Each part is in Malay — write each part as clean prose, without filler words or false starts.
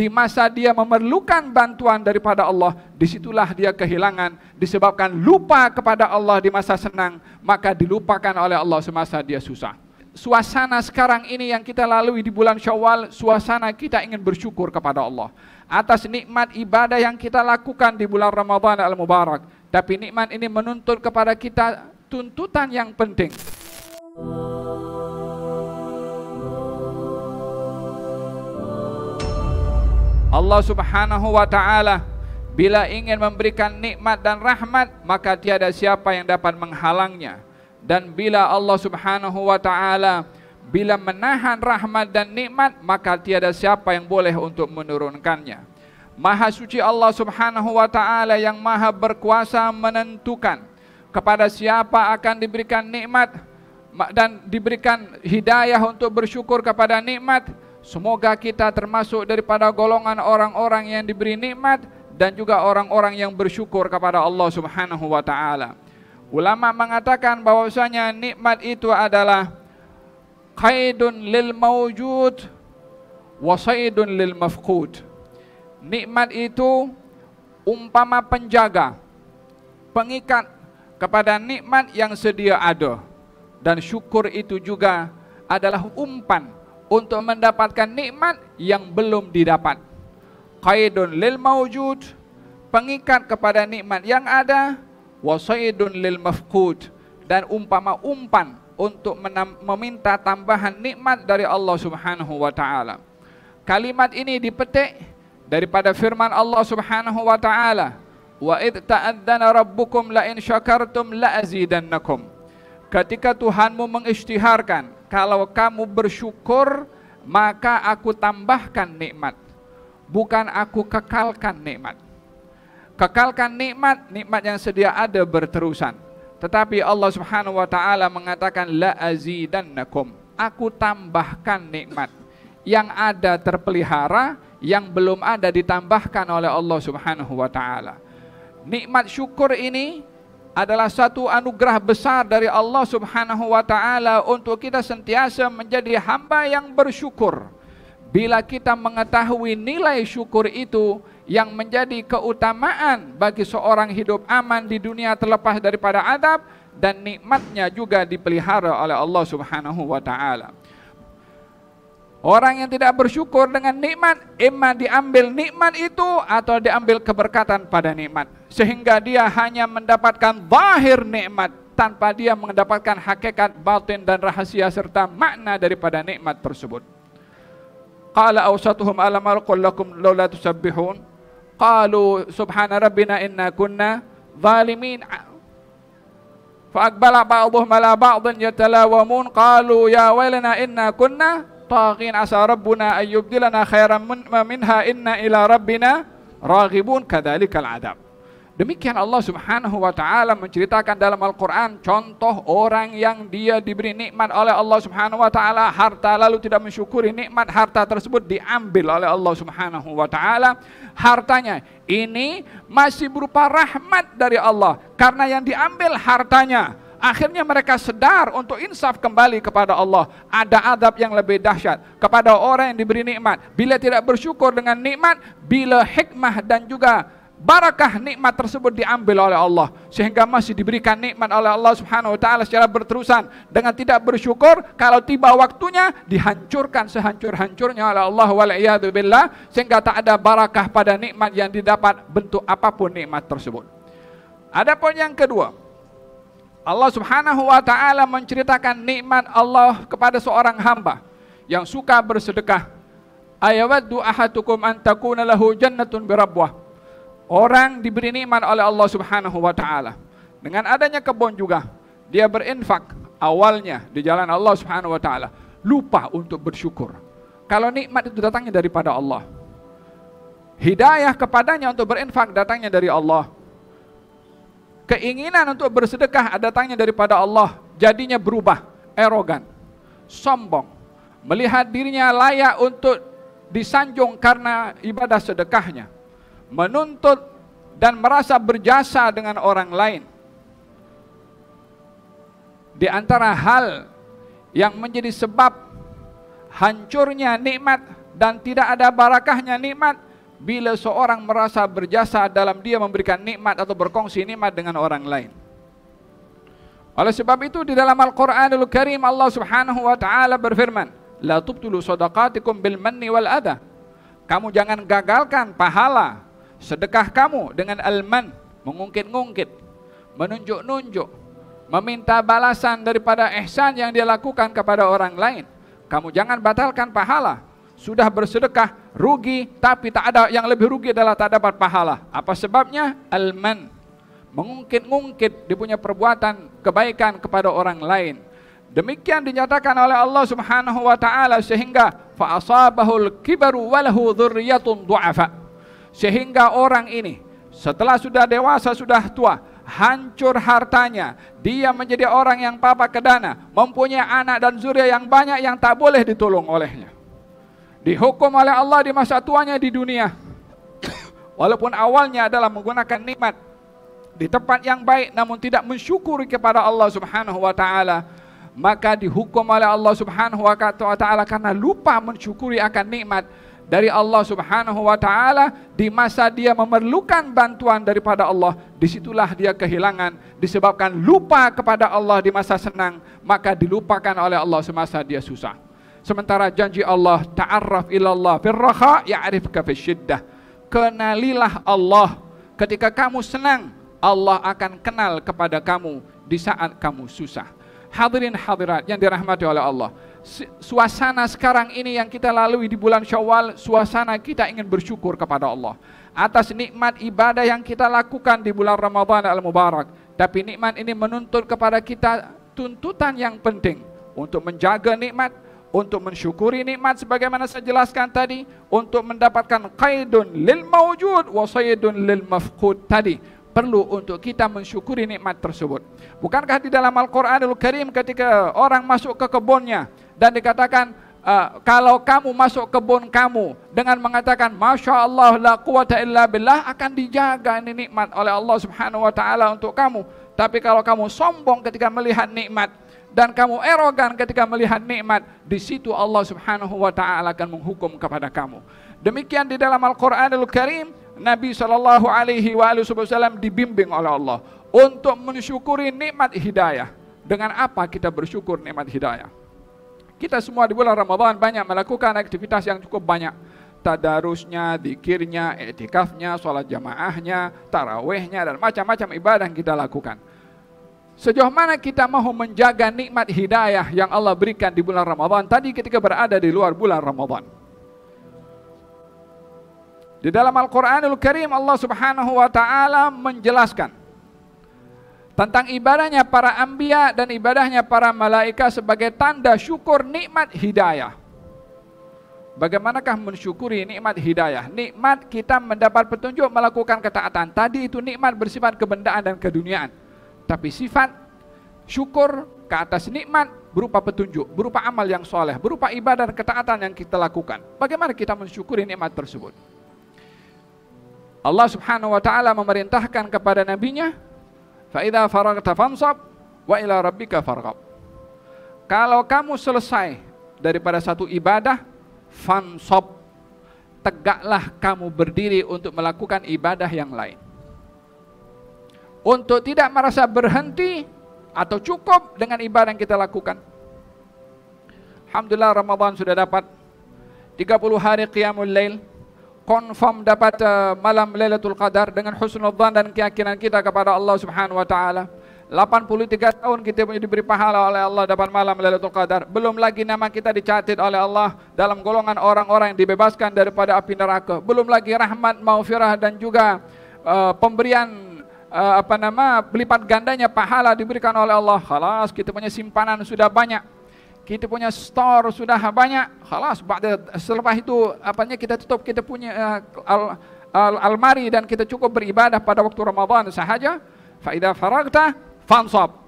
di masa dia memerlukan bantuan daripada Allah, disitulah dia kehilangan, disebabkan lupa kepada Allah di masa senang, maka dilupakan oleh Allah semasa dia susah. Suasana sekarang ini yang kita lalui di bulan Syawal, suasana kita ingin bersyukur kepada Allah atas nikmat ibadah yang kita lakukan di bulan Ramadan al-Mubarak. Tapi nikmat ini menuntut kepada kita tuntutan yang penting. Allah Subhanahu wa ta'ala bila ingin memberikan nikmat dan rahmat, maka tiada siapa yang dapat menghalangnya. Dan bila Allah Subhanahu wa ta'ala bila menahan rahmat dan nikmat, maka tiada siapa yang boleh untuk menurunkannya. Maha suci Allah Subhanahu wa ta'ala yang maha berkuasa menentukan kepada siapa akan diberikan nikmat dan diberikan hidayah untuk bersyukur kepada nikmat. Semoga kita termasuk daripada golongan orang-orang yang diberi nikmat dan juga orang-orang yang bersyukur kepada Allah Subhanahu wa ta'ala. Ulama mengatakan bahwasanya nikmat itu adalah qaidun lil mawjud wa saidun lil mafqud. Nikmat itu umpama penjaga, pengikat kepada nikmat yang sedia ada, dan syukur itu juga adalah umpan untuk mendapatkan nikmat yang belum didapat. Qaidun lil mawjud, pengikat kepada nikmat yang ada, wasaidun lil mafqud, dan umpama umpan untuk meminta tambahan nikmat dari Allah Subhanahu wa ta'ala. Kalimat ini dipetik daripada firman Allah Subhanahu wa ta'ala, wa id ta'adzana rabbukum la in syakartum la azidannakum. Ketika Tuhanmu mengisytiharkan, kalau kamu bersyukur, maka aku tambahkan nikmat, bukan aku kekalkan nikmat. Kekalkan nikmat, nikmat yang sedia ada berterusan. Tetapi Allah Subhanahu wa ta'ala mengatakan la azidannakum, aku tambahkan nikmat. Yang ada terpelihara, yang belum ada ditambahkan oleh Allah Subhanahu wa ta'ala. Nikmat syukur ini adalah satu anugerah besar dari Allah Subhanahu wa ta'ala untuk kita sentiasa menjadi hamba yang bersyukur. Bila kita mengetahui nilai syukur itu yang menjadi keutamaan bagi seorang hidup aman di dunia terlepas daripada adab, dan nikmatnya juga dipelihara oleh Allah Subhanahu wa ta'ala. Orang yang tidak bersyukur dengan nikmat, imma diambil nikmat itu atau diambil keberkatan pada nikmat, sehingga dia hanya mendapatkan zahir nikmat tanpa dia mendapatkan hakikat batin dan rahasia serta makna daripada nikmat tersebut. Qala awsatuhum alam aqul lakum laula tusabbihun, qalu subhana rabbina inna kunna zalimin. Fa aqbala ba'dhum ala ba'dhin yatalawamun qalu ya wailana inna kunna taghin asa rabbuna ayyubdilana khairan minha inna ila rabbina raghibun kadzalikal adab. Demikian Allah Subhanahu wa ta'ala menceritakan dalam Al-Quran contoh orang yang dia diberi nikmat oleh Allah Subhanahu wa ta'ala harta, lalu tidak mensyukuri nikmat harta tersebut diambil oleh Allah Subhanahu wa ta'ala. Hartanya ini masih berupa rahmat dari Allah, karena yang diambil hartanya, akhirnya mereka sadar untuk insaf kembali kepada Allah. Ada adab yang lebih dahsyat kepada orang yang diberi nikmat. Bila tidak bersyukur dengan nikmat, bila hikmah dan juga barakah nikmat tersebut diambil oleh Allah, sehingga masih diberikan nikmat oleh Allah Subhanahu wa ta'ala secara berterusan. Dengan tidak bersyukur, kalau tiba waktunya dihancurkan sehancur-hancurnya oleh Allah wal'iyadu billah, sehingga tak ada barakah pada nikmat yang didapat bentuk apapun nikmat tersebut. Adapun yang kedua, Allah Subhanahu wa ta'ala menceritakan nikmat Allah kepada seorang hamba yang suka bersedekah. Ayawaddu ahadukum an takuna lahu jannatun birabwah. Orang diberi nikmat oleh Allah Subhanahu wa ta'ala, dengan adanya kebun juga, dia berinfak awalnya di jalan Allah Subhanahu wa ta'ala, lupa untuk bersyukur kalau nikmat itu datangnya daripada Allah. Hidayah kepadanya untuk berinfak datangnya dari Allah. Keinginan untuk bersedekah datangnya daripada Allah, jadinya berubah, arogan, sombong, melihat dirinya layak untuk disanjung karena ibadah sedekahnya, menuntut dan merasa berjasa dengan orang lain. Di antara hal yang menjadi sebab hancurnya nikmat dan tidak ada barakahnya nikmat bila seorang merasa berjasa dalam dia memberikan nikmat atau berkongsi nikmat dengan orang lain. Oleh sebab itu di dalam Al-Quranul Karim Allah Subhanahu wa taala berfirman, la tubtulu shadaqatikum bil manni wal adha. Kamu jangan gagalkan pahala sedekah kamu dengan al-man, mengungkit-ungkit, menunjuk-nunjuk, meminta balasan daripada ihsan yang dia lakukan kepada orang lain. Kamu jangan batalkan pahala. Sudah bersedekah, rugi, tapi tak ada yang lebih rugi adalah tak dapat pahala. Apa sebabnya? Al-man, mengungkit-ungkit dia punya perbuatan kebaikan kepada orang lain. Demikian dinyatakan oleh Allah Subhanahu wa taala sehingga fa asabahul kibaru wa lahu dzurriyyatun du'afa. Sehingga orang ini setelah sudah dewasa, sudah tua, hancur hartanya, dia menjadi orang yang papa kedana, mempunyai anak dan zuriat yang banyak yang tak boleh ditolong olehnya. Dihukum oleh Allah di masa tuanya di dunia. Walaupun awalnya adalah menggunakan nikmat di tempat yang baik, namun tidak mensyukuri kepada Allah Subhanahu wa taala, maka dihukum oleh Allah Subhanahu wa taala karena lupa mensyukuri akan nikmat dari Allah Subhanahu wa taala di masa dia memerlukan bantuan daripada Allah. Disitulah dia kehilangan disebabkan lupa kepada Allah di masa senang, maka dilupakan oleh Allah semasa dia susah. Sementara janji Allah, ta'arraf ilallah fir raha ya'rifka fisyiddah. Kenalilah Allah ketika kamu senang, Allah akan kenal kepada kamu di saat kamu susah. Hadirin hadirat yang dirahmati oleh Allah, suasana sekarang ini yang kita lalui di bulan Syawal, suasana kita ingin bersyukur kepada Allah atas nikmat ibadah yang kita lakukan di bulan Ramadan al-Mubarak. Tapi nikmat ini menuntut kepada kita tuntutan yang penting untuk menjaga nikmat, untuk mensyukuri nikmat sebagaimana saya jelaskan tadi, untuk mendapatkan qaidun lil mawjud wa saydun lil mafqud tadi. Perlu untuk kita mensyukuri nikmat tersebut. Bukankah di dalam Al-Quranul Karim ketika orang masuk ke kebunnya dan dikatakan kalau kamu masuk kebun kamu dengan mengatakan Masya Allah la quwata illa billah, akan dijaga ini nikmat oleh Allah Subhanahu wa taala untuk kamu. Tapi kalau kamu sombong ketika melihat nikmat dan kamu erogan ketika melihat nikmat, di situ Allah Subhanahu wa taala akan menghukum kepada kamu. Demikian di dalam Al-Quranul Karim, Nabi SAW dibimbing oleh Allah untuk mensyukuri nikmat hidayah. Dengan apa kita bersyukur nikmat hidayah? Kita semua di bulan Ramadan banyak melakukan aktivitas yang cukup banyak. Tadarusnya, zikirnya, i'tikafnya, sholat jamaahnya, tarawihnya, dan macam-macam ibadah yang kita lakukan. Sejauh mana kita mahu menjaga nikmat hidayah yang Allah berikan di bulan Ramadan tadi ketika berada di luar bulan Ramadan? Di dalam Al-Quranul Karim Allah Subhanahu wa taala menjelaskan tentang ibadahnya para anbiya dan ibadahnya para malaikat sebagai tanda syukur nikmat hidayah. Bagaimanakah mensyukuri nikmat hidayah? Nikmat kita mendapat petunjuk melakukan ketaatan. Tadi itu nikmat bersifat kebendaan dan keduniaan. Tapi sifat syukur ke atas nikmat berupa petunjuk, berupa amal yang soleh, berupa ibadah dan ketaatan yang kita lakukan. Bagaimana kita mensyukuri nikmat tersebut? Allah Subhanahu wa taala memerintahkan kepada nabinya, fa idza faragta fansab wa ila rabbika farghab. Kalau kamu selesai daripada satu ibadah, fansab, tegaklah kamu berdiri untuk melakukan ibadah yang lain. Untuk tidak merasa berhenti atau cukup dengan ibadah yang kita lakukan. Alhamdulillah Ramadan sudah dapat 30 hari qiyamul lail, confirm dapat malam Lailatul Qadar dengan husnudzan dan keyakinan kita kepada Allah Subhanahu wa taala. 83 tahun kita punya diberi pahala oleh Allah dapat malam Lailatul Qadar. Belum lagi nama kita dicatat oleh Allah dalam golongan orang-orang yang dibebaskan daripada api neraka. Belum lagi rahmat, maghfirah dan juga pemberian berlipat gandanya pahala diberikan oleh Allah. Khalas, kita punya simpanan sudah banyak, kita punya store sudah banyak. Khalas, selepas itu kita tutup kita punya almari dan kita cukup beribadah pada waktu Ramadan sahaja. Fa idza faragta fansab.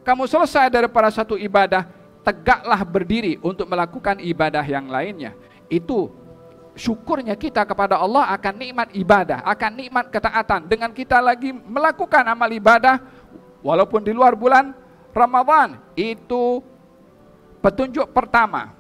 Kamu selesai daripada satu ibadah, tegaklah berdiri untuk melakukan ibadah yang lainnya. Itu syukurnya kita kepada Allah akan nikmat ibadah, akan nikmat ketaatan. Dengan kita lagi melakukan amal ibadah walaupun di luar bulan Ramadan, itu petunjuk pertama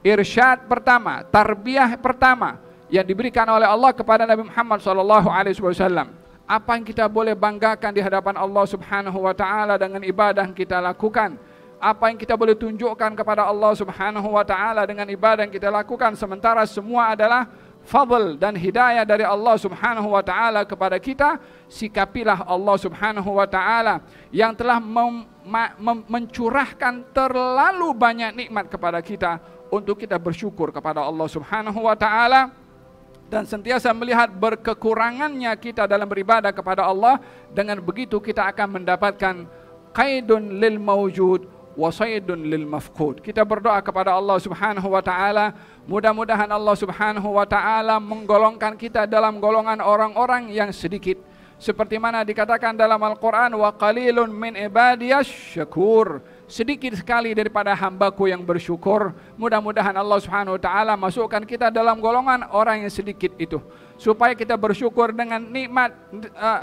irsyad pertama, tarbiyah pertama yang diberikan oleh Allah kepada Nabi Muhammad SAW. Apa yang kita boleh banggakan di hadapan Allah Subhanahu wa taala dengan ibadah yang kita lakukan? Apa yang kita boleh tunjukkan kepada Allah Subhanahu wa taala dengan ibadah yang kita lakukan, sementara semua adalah fadl dan hidayah dari Allah Subhanahu wa taala kepada kita. Sikapilah Allah Subhanahu wa taala yang telah mencurahkan terlalu banyak nikmat kepada kita untuk kita bersyukur kepada Allah Subhanahu wa taala dan sentiasa melihat berkekurangannya kita dalam beribadah kepada Allah. Dengan begitu kita akan mendapatkan qaidun lil mawjud wa saydun lil mafqud. Kita berdoa kepada Allah Subhanahu wa taala, mudah-mudahan Allah Subhanahu wa taala menggolongkan kita dalam golongan orang-orang yang sedikit, seperti mana dikatakan dalam Al-Qur'an, wa qalilun min ibadiyasy syakur. Sedikit sekali daripada hambaku yang bersyukur. Mudah-mudahan Allah Subhanahu wa taala masukkan kita dalam golongan orang yang sedikit itu, supaya kita bersyukur dengan nikmat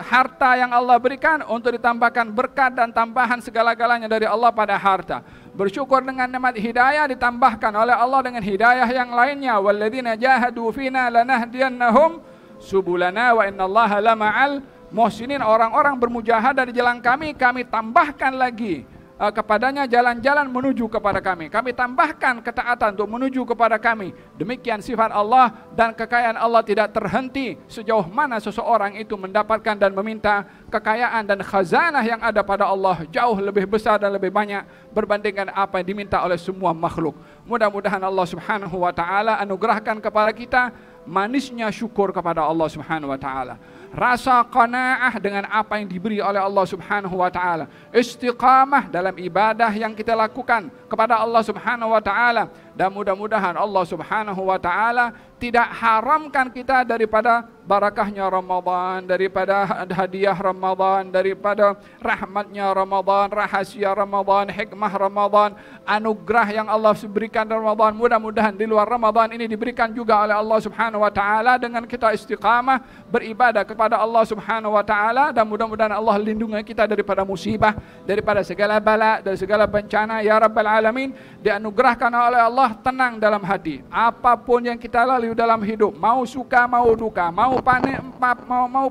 harta yang Allah berikan untuk ditambahkan berkat dan tambahan segala-galanya dari Allah pada harta. Bersyukur dengan nikmat hidayah ditambahkan oleh Allah dengan hidayah yang lainnya. Walladzina jahadu fina lanahdiyannahum subulana wa innallaha lama'al muhsinin. Orang-orang bermujahadah di jalan kami tambahkan lagi kepadanya jalan-jalan menuju kepada kami. Kami tambahkan ketaatan untuk menuju kepada kami. Demikian sifat Allah, dan kekayaan Allah tidak terhenti sejauh mana seseorang itu mendapatkan dan meminta kekayaan dan khazanah yang ada pada Allah jauh lebih besar dan lebih banyak berbandingkan apa yang diminta oleh semua makhluk. Mudah-mudahan Allah Subhanahu wa taala anugerahkan kepada kita manisnya syukur kepada Allah Subhanahu wa taala, rasa qanaah dengan apa yang diberi oleh Allah Subhanahu wa taala, istiqamah dalam ibadah yang kita lakukan kepada Allah Subhanahu wa taala, dan mudah-mudahan Allah Subhanahu wa taala tidak haramkan kita daripada barakahnya Ramadan, daripada hadiah Ramadan, daripada rahmatnya Ramadan, rahasia Ramadan, hikmah Ramadan, anugerah yang Allah berikan dalam Ramadan. Mudah-mudahan di luar Ramadan ini diberikan juga oleh Allah Subhanahu wa taala dengan kita istiqamah beribadah kepada Allah Subhanahu wa taala, dan mudah-mudahan Allah lindungi kita daripada musibah, daripada segala bala, dari segala bencana ya rabbal alamin. Dianugerahkan oleh Allah tenang dalam hati. Apapun yang kita lalui dalam hidup, mau suka mau duka, mau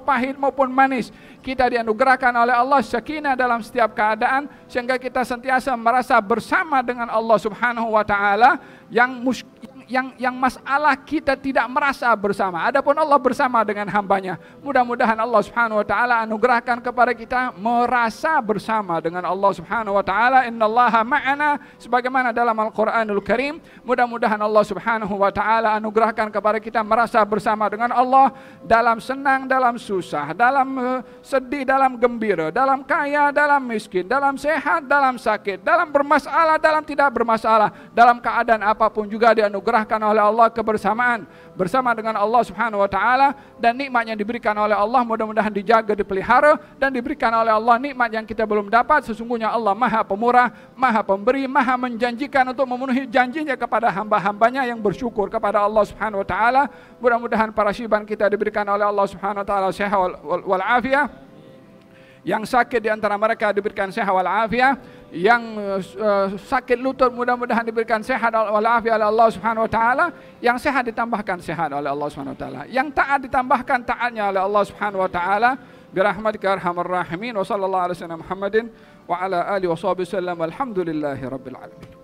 pahit maupun manis, kita dianugerahkan oleh Allah sakinah dalam setiap keadaan, sehingga kita sentiasa merasa bersama dengan Allah Subhanahu wa taala. Yang masalah kita tidak merasa bersama, adapun Allah bersama dengan hambanya. Mudah-mudahan Allah Subhanahu wa taala anugerahkan kepada kita merasa bersama dengan Allah Subhanahu wa taala. Innallaha ma'ana, sebagaimana dalam Al-Qur'anul Karim. Mudah-mudahan Allah Subhanahu wa taala anugerahkan kepada kita merasa bersama dengan Allah dalam senang, dalam susah, dalam sedih, dalam gembira, dalam kaya, dalam miskin, dalam sehat, dalam sakit, dalam bermasalah, dalam tidak bermasalah, dalam keadaan apapun juga dianugerahkan oleh Allah kebersamaan bersama dengan Allah Subhanahu wa taala, dan nikmat yang diberikan oleh Allah mudah-mudahan dijaga, dipelihara, dan diberikan oleh Allah nikmat yang kita belum dapat. Sesungguhnya Allah Maha Pemurah, Maha Pemberi, Maha menjanjikan untuk memenuhi janjinya kepada hamba-hambanya yang bersyukur kepada Allah Subhanahu wa taala. Mudah-mudahan para syiban kita diberikan oleh Allah Subhanahu wa taala sehat wal afiyah. Yang sakit di antara mereka diberikan sehat wal afiyah. Yang sakit lutut mudah-mudahan diberikan sehat wal afiyah oleh Allah Subhanahu wa taala. Yang sehat ditambahkan sehat oleh Allah Subhanahu wa taala. Yang taat ditambahkan taatnya oleh Allah Subhanahu wa taala. Birahmatika arhamar rahimin. Wa sallallahu alaihi wasallam Muhammadin wa ala alihi wa sahbihi wasallam. Alhamdulillahi rabbil alamin.